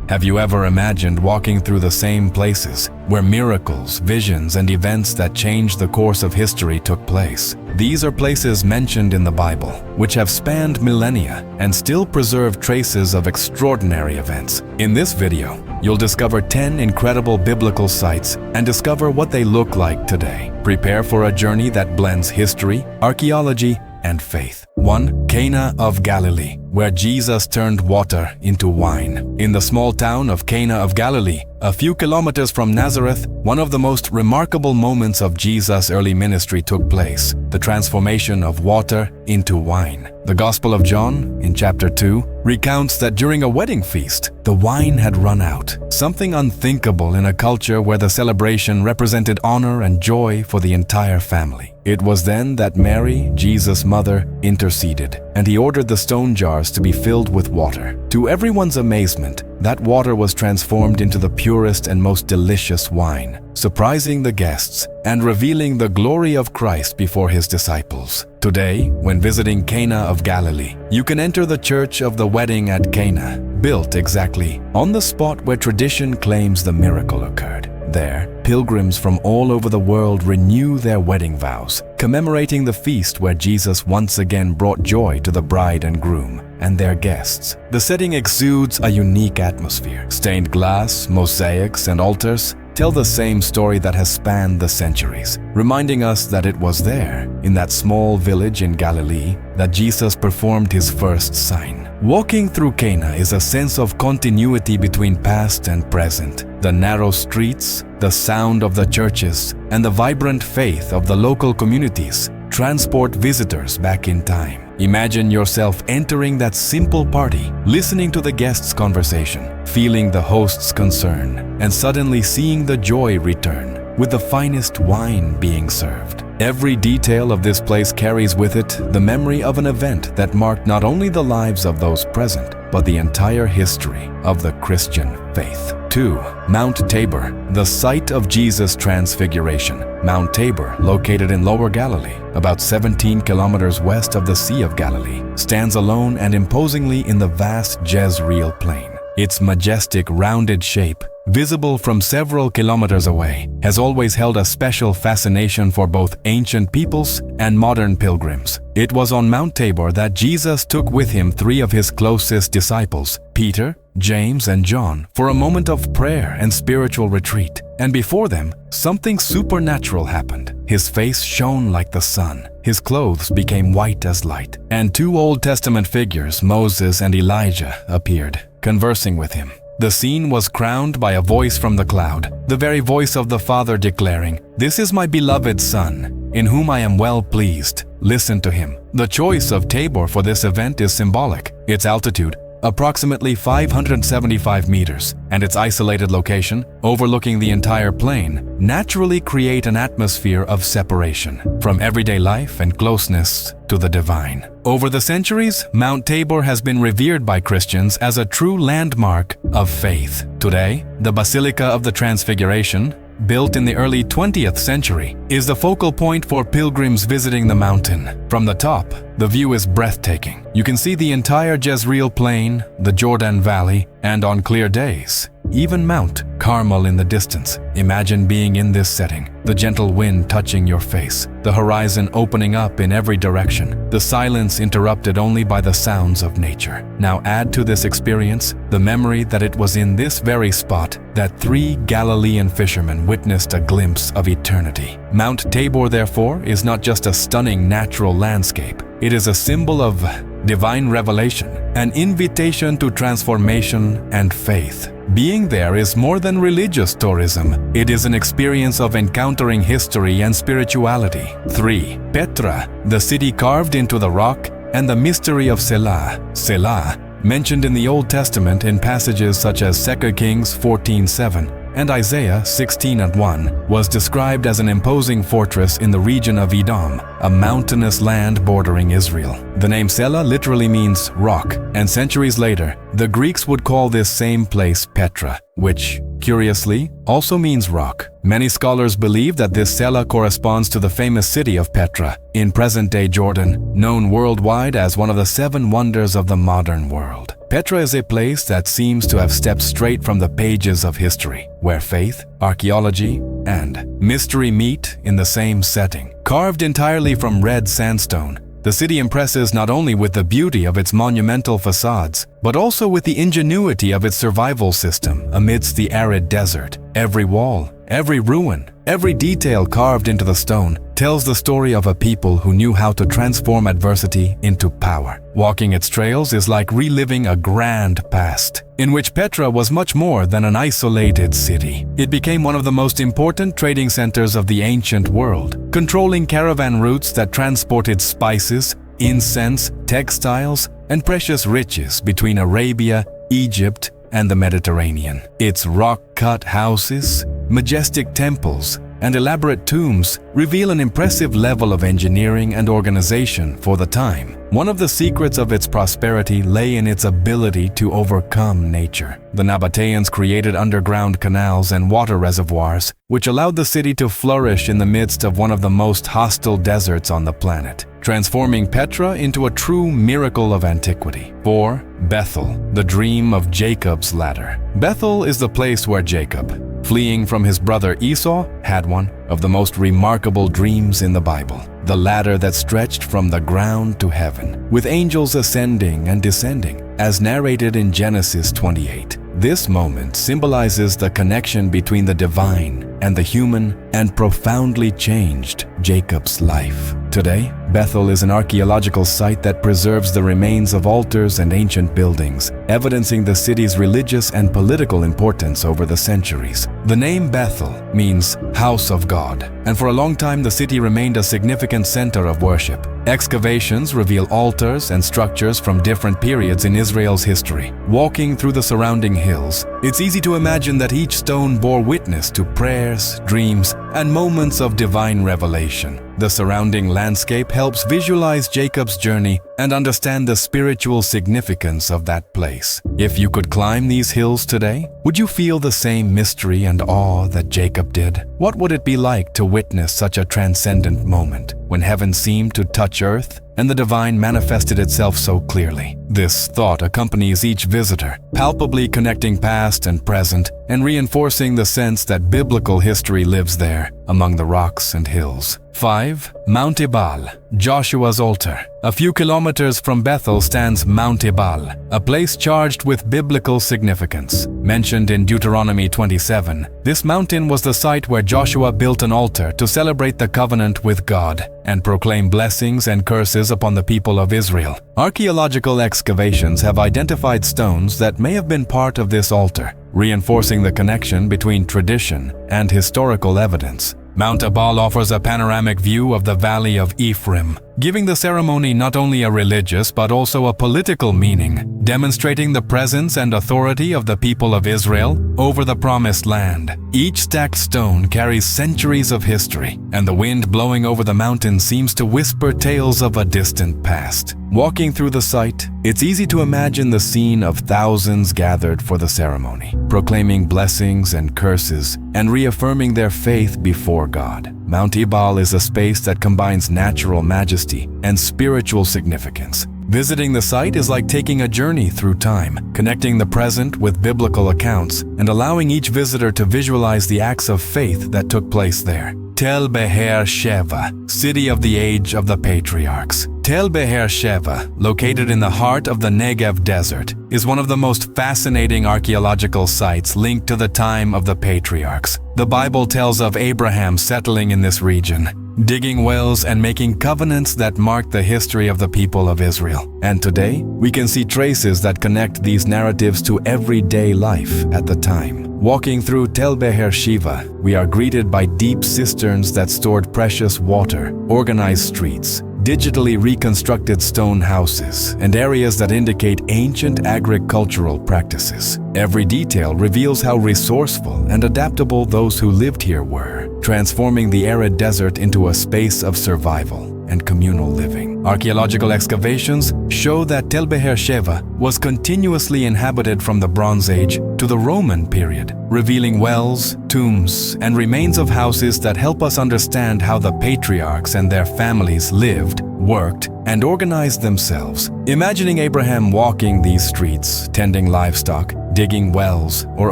Have you ever imagined walking through the same places where miracles, visions, and events that changed the course of history took place? These are places mentioned in the Bible, which have spanned millennia and still preserve traces of extraordinary events. In this video, you'll discover 10 incredible biblical sites and discover what they look like today. Prepare for a journey that blends history, archaeology, and faith. 1. Cana of Galilee, where Jesus turned water into wine. In the small town of Cana of Galilee, a few kilometers from Nazareth, one of the most remarkable moments of Jesus' early ministry took place: the transformation of water into wine. The Gospel of John, in chapter 2, recounts that during a wedding feast, the wine had run out, something unthinkable in a culture where the celebration represented honor and joy for the entire family. It was then that Mary, Jesus' mother, interceded, and he ordered the stone jars to be filled with water. To everyone's amazement, that water was transformed into the purest and most delicious wine, surprising the guests and revealing the glory of Christ before his disciples. Today, when visiting Cana of Galilee, you can enter the Church of the Wedding at Cana, built exactly on the spot where tradition claims the miracle occurred. There, pilgrims from all over the world renew their wedding vows, commemorating the feast where Jesus once again brought joy to the bride and groom and their guests. The setting exudes a unique atmosphere. Stained glass, mosaics, and altars tell the same story that has spanned the centuries, reminding us that it was there, in that small village in Galilee, that Jesus performed his first sign. Walking through Cana is a sense of continuity between past and present. The narrow streets, the sound of the churches, and the vibrant faith of the local communities transport visitors back in time. Imagine yourself entering that simple party, listening to the guests' conversation, feeling the host's concern, and suddenly seeing the joy return, with the finest wine being served. Every detail of this place carries with it the memory of an event that marked not only the lives of those present, but the entire history of the Christian faith. 2. Mount Tabor, the site of Jesus' transfiguration. Mount Tabor, located in Lower Galilee, about 17 kilometers west of the Sea of Galilee, stands alone and imposingly in the vast Jezreel Plain. Its majestic, rounded shape, visible from several kilometers away, has always held a special fascination for both ancient peoples and modern pilgrims. It was on Mount Tabor that Jesus took with him 3 of his closest disciples, Peter, James, and John, for a moment of prayer and spiritual retreat. And before them, something supernatural happened. His face shone like the sun, his clothes became white as light, and 2 Old Testament figures, Moses and Elijah, appeared, conversing with him. The scene was crowned by a voice from the cloud, the very voice of the Father declaring, "This is my beloved Son, in whom I am well pleased. Listen to him." The choice of Tabor for this event is symbolic. Its altitude, approximately 575 meters, and its isolated location, overlooking the entire plain, naturally create an atmosphere of separation from everyday life and closeness to the divine. Over the centuries, Mount Tabor has been revered by Christians as a true landmark of faith. Today, the Basilica of the Transfiguration, built in the early 20th century, is the focal point for pilgrims visiting the mountain. From the top, the view is breathtaking. You can see the entire Jezreel Plain, the Jordan Valley, and on clear days, even Mount Carmel in the distance. Imagine being in this setting, the gentle wind touching your face, the horizon opening up in every direction, the silence interrupted only by the sounds of nature. Now add to this experience the memory that it was in this very spot that 3 Galilean fishermen witnessed a glimpse of eternity. Mount Tabor, therefore, is not just a stunning natural landscape. It is a symbol of divine revelation, an invitation to transformation and faith. Being there is more than religious tourism. It is an experience of encountering history and spirituality. 3. Petra, the city carved into the rock, and the mystery of Selah. Selah, mentioned in the Old Testament in passages such as 2 Kings 14:7 and Isaiah 16:1, was described as an imposing fortress in the region of Edom, a mountainous land bordering Israel. The name Selah literally means rock, and centuries later, the Greeks would call this same place Petra, which, curiously, also means rock. Many scholars believe that this Selah corresponds to the famous city of Petra, in present-day Jordan, known worldwide as one of the 7 wonders of the modern world. Petra is a place that seems to have stepped straight from the pages of history, where faith, archaeology, and mystery meet in the same setting. Carved entirely from red sandstone, the city impresses not only with the beauty of its monumental facades, but also with the ingenuity of its survival system amidst the arid desert. Every wall, every ruin, every detail carved into the stone tells the story of a people who knew how to transform adversity into power. Walking its trails is like reliving a grand past, in which Petra was much more than an isolated city. It became one of the most important trading centers of the ancient world, controlling caravan routes that transported spices, incense, textiles, and precious riches between Arabia, Egypt, and the Mediterranean. Its rock-cut houses, majestic temples, and elaborate tombs reveal an impressive level of engineering and organization for the time. One of the secrets of its prosperity lay in its ability to overcome nature. The Nabateans created underground canals and water reservoirs, which allowed the city to flourish in the midst of one of the most hostile deserts on the planet, transforming Petra into a true miracle of antiquity. 4. Bethel, the dream of Jacob's ladder. Bethel is the place where Jacob, fleeing from his brother Esau, had one of the most remarkable dreams in the Bible. The ladder that stretched from the ground to heaven, with angels ascending and descending, as narrated in Genesis 28. This moment symbolizes the connection between the divine and the human and profoundly changed Jacob's life. Today, Bethel is an archaeological site that preserves the remains of altars and ancient buildings, evidencing the city's religious and political importance over the centuries. The name Bethel means house of God, and for a long time the city remained a significant center of worship. Excavations reveal altars and structures from different periods in Israel's history. Walking through the surrounding hills, it's easy to imagine that each stone bore witness to prayers, dreams, and moments of divine revelation. The surrounding landscape helps visualize Jacob's journey and understand the spiritual significance of that place. If you could climb these hills today, would you feel the same mystery and awe that Jacob did? What would it be like to witness such a transcendent moment, when heaven seemed to touch earth and the divine manifested itself so clearly? This thought accompanies each visitor, palpably connecting past and present and reinforcing the sense that biblical history lives there among the rocks and hills. 5. Mount Ebal, Joshua's altar. A few kilometers from Bethel stands Mount Ebal, a place charged with biblical significance. Mentioned in Deuteronomy 27, this mountain was the site where Joshua built an altar to celebrate the covenant with God and proclaim blessings and curses upon the people of Israel. Archaeological excavations have identified stones that may have been part of this altar, reinforcing the connection between tradition and historical evidence. Mount Ebal offers a panoramic view of the Valley of Ephraim, giving the ceremony not only a religious but also a political meaning, demonstrating the presence and authority of the people of Israel over the Promised Land. Each stacked stone carries centuries of history, and the wind blowing over the mountain seems to whisper tales of a distant past. Walking through the site, it's easy to imagine the scene of thousands gathered for the ceremony, proclaiming blessings and curses and reaffirming their faith before God. Mount Ebal is a space that combines natural majesty and spiritual significance. Visiting the site is like taking a journey through time, connecting the present with biblical accounts and allowing each visitor to visualize the acts of faith that took place there. Tel Be'er Sheva, city of the age of the patriarchs. Tel Be'er Sheva, located in the heart of the Negev desert, is one of the most fascinating archaeological sites linked to the time of the patriarchs. The Bible tells of Abraham settling in this region, digging wells and making covenants that marked the history of the people of Israel. And today, we can see traces that connect these narratives to everyday life at the time. Walking through Tel Be'er Sheva, we are greeted by deep cisterns that stored precious water, organized streets, digitally reconstructed stone houses, and areas that indicate ancient agricultural practices. Every detail reveals how resourceful and adaptable those who lived here were, transforming the arid desert into a space of survival and communal living. Archaeological excavations show that Tel Be'er Sheva was continuously inhabited from the Bronze Age to the Roman period, revealing wells, tombs, and remains of houses that help us understand how the patriarchs and their families lived, worked, and organized themselves. Imagining Abraham walking these streets, tending livestock, digging wells, or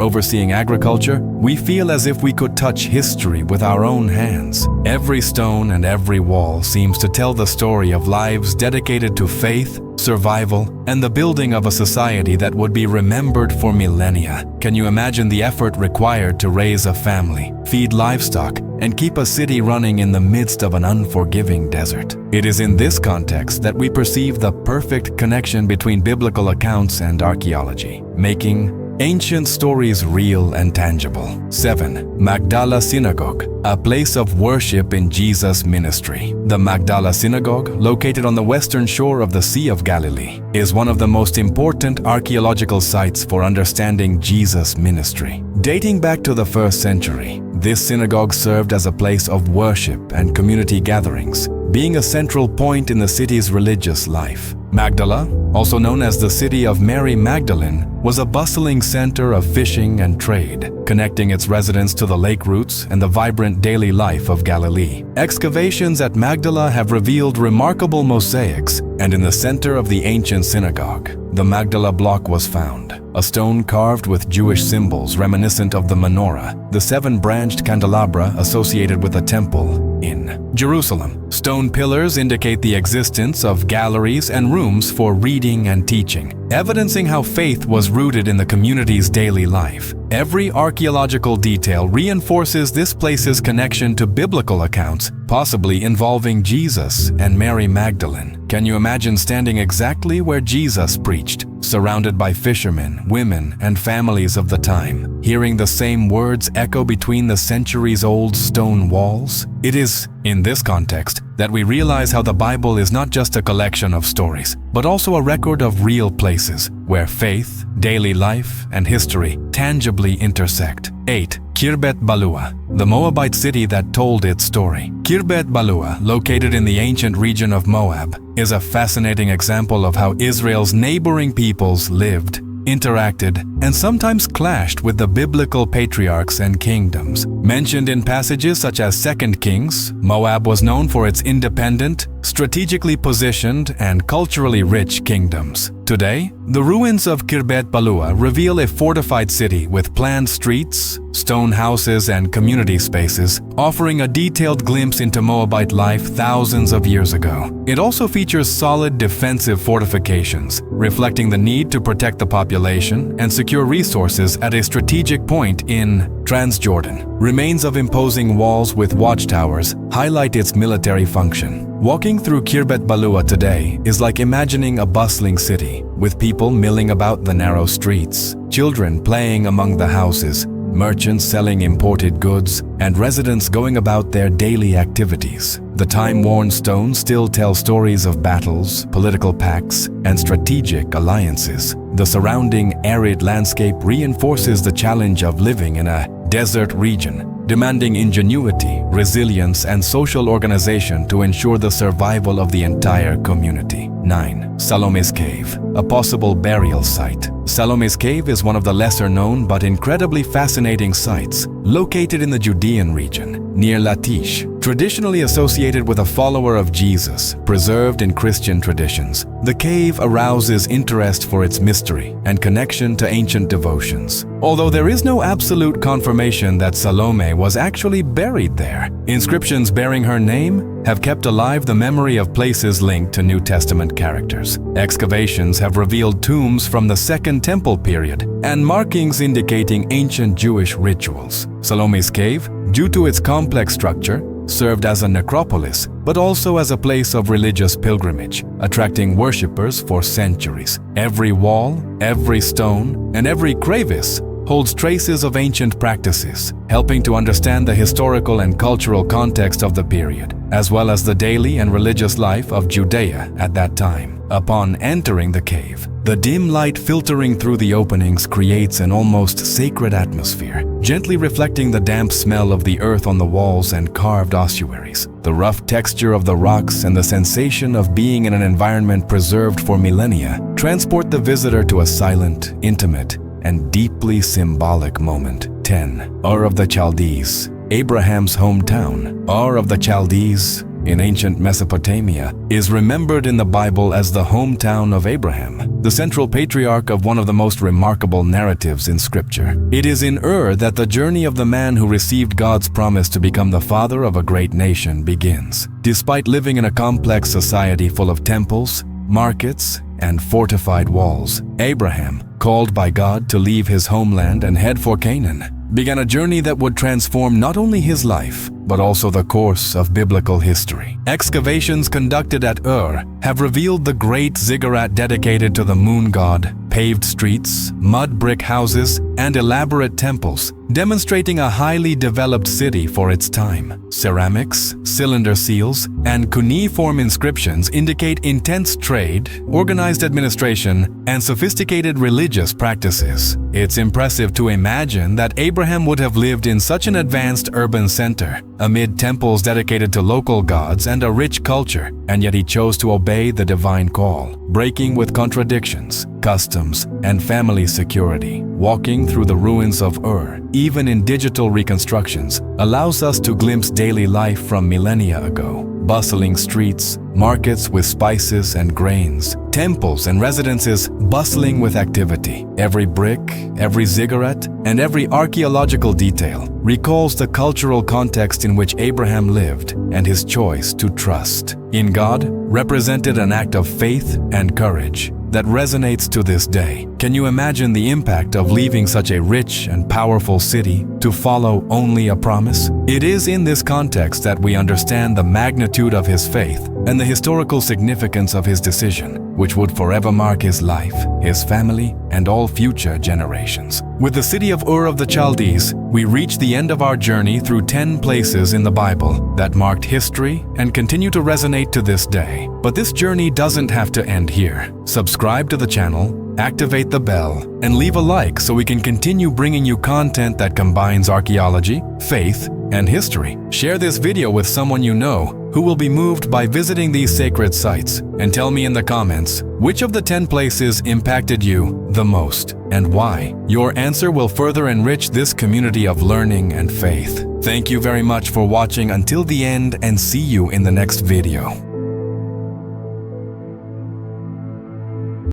overseeing agriculture, we feel as if we could touch history with our own hands. Every stone and every wall seems to tell the story of lives dedicated to faith, survival, and the building of a society that would be remembered for millennia. Can you imagine the effort required to raise a family, feed livestock, and keep a city running in the midst of an unforgiving desert? It is in this context that we perceive the perfect connection between biblical accounts and archaeology, making ancient stories real and tangible. 7. Magdala Synagogue, a place of worship in Jesus' ministry. The Magdala Synagogue, located on the western shore of the Sea of Galilee, is one of the most important archaeological sites for understanding Jesus' ministry. Dating back to the 1st century, this synagogue served as a place of worship and community gatherings, being a central point in the city's religious life. Magdala, also known as the city of Mary Magdalene, was a bustling center of fishing and trade, connecting its residents to the lake routes and the vibrant daily life of Galilee. Excavations at Magdala have revealed remarkable mosaics, and in the center of the ancient synagogue, the Magdala block was found, a stone carved with Jewish symbols reminiscent of the menorah, the 7-branched candelabra associated with the temple in Jerusalem. Stone pillars indicate the existence of galleries and rooms for reading and teaching, evidencing how faith was rooted in the community's daily life. Every archaeological detail reinforces this place's connection to biblical accounts, possibly involving Jesus and Mary Magdalene. Can you imagine standing exactly where Jesus preached, surrounded by fishermen, women, and families of the time, hearing the same words echo between the centuries-old stone walls? It is in this context that we realize how the Bible is not just a collection of stories, but also a record of real places where faith, daily life, and history tangibly intersect. 8. Khirbet Balua, the Moabite city that told its story. Khirbet Balua, located in the ancient region of Moab, is a fascinating example of how Israel's neighboring peoples lived, interacted, and sometimes clashed with the biblical patriarchs and kingdoms. Mentioned in passages such as 2 Kings, Moab was known for its independent, strategically positioned, and culturally rich kingdoms. Today, the ruins of Khirbet Balua reveal a fortified city with planned streets, stone houses, and community spaces, offering a detailed glimpse into Moabite life thousands of years ago. It also features solid defensive fortifications, reflecting the need to protect the population and secure resources at a strategic point in Transjordan. Remains of imposing walls with watchtowers highlight its military function. Walking through Khirbet Balua today is like imagining a bustling city, with people milling about the narrow streets, children playing among the houses, merchants selling imported goods, and residents going about their daily activities. The time-worn stones still tell stories of battles, political pacts, and strategic alliances. The surrounding arid landscape reinforces the challenge of living in a desert region, demanding ingenuity, resilience, and social organization to ensure the survival of the entire community. 9. Salome's Cave, a possible burial site. Salome's Cave is one of the lesser-known but incredibly fascinating sites located in the Judean region, near Latish. Traditionally associated with a follower of Jesus, preserved in Christian traditions, the cave arouses interest for its mystery and connection to ancient devotions. Although there is no absolute confirmation that Salome was actually buried there, inscriptions bearing her name have kept alive the memory of places linked to New Testament characters. Excavations have revealed tombs from the Second Temple period and markings indicating ancient Jewish rituals. Salome's Cave, due to its complex structure, served as a necropolis, but also as a place of religious pilgrimage, attracting worshippers for centuries. Every wall, every stone, and every crevice holds traces of ancient practices, helping to understand the historical and cultural context of the period, as well as the daily and religious life of Judea at that time. Upon entering the cave, the dim light filtering through the openings creates an almost sacred atmosphere, gently reflecting the damp smell of the earth on the walls and carved ossuaries. The rough texture of the rocks and the sensation of being in an environment preserved for millennia transport the visitor to a silent, intimate, and deeply symbolic moment. 10. Ur of the Chaldees, Abraham's hometown. Ur of the Chaldees in ancient Mesopotamia, is remembered in the Bible as the hometown of Abraham, the central patriarch of one of the most remarkable narratives in Scripture. It is in Ur that the journey of the man who received God's promise to become the father of a great nation begins. Despite living in a complex society full of temples, markets, and fortified walls, Abraham, called by God to leave his homeland and head for Canaan, began a journey that would transform not only his life, but also the course of biblical history. Excavations conducted at Ur have revealed the great ziggurat dedicated to the moon god, paved streets, mud brick houses, and elaborate temples, demonstrating a highly developed city for its time. Ceramics, cylinder seals, and cuneiform inscriptions indicate intense trade, organized administration, and sophisticated religious practices. It's impressive to imagine that Abraham would have lived in such an advanced urban center, amid temples dedicated to local gods and a rich culture, and yet he chose to obey the divine call, breaking with contradictions, customs, and family security. Walking through the ruins of Ur, even in digital reconstructions, allows us to glimpse daily life from millennia ago. Bustling streets, markets with spices and grains, temples and residences bustling with activity. Every brick, every ziggurat, and every archaeological detail recalls the cultural context in which Abraham lived and his choice to trust in God represented an act of faith and courage that resonates to this day. Can you imagine the impact of leaving such a rich and powerful city to follow only a promise? It is in this context that we understand the magnitude of his faith and the historical significance of his decision, which would forever mark his life, his family, and all future generations. With the city of Ur of the Chaldees, we reach the end of our journey through 10 places in the Bible that marked history and continue to resonate to this day. But this journey doesn't have to end here. Subscribe to the channel, activate the bell, and leave a like so we can continue bringing you content that combines archaeology, faith, and history. Share this video with someone you know who will be moved by visiting these sacred sites, and tell me in the comments which of the 10 places impacted you the most and why. Your answer will further enrich this community of learning and faith. Thank you very much for watching until the end, and see you in the next video.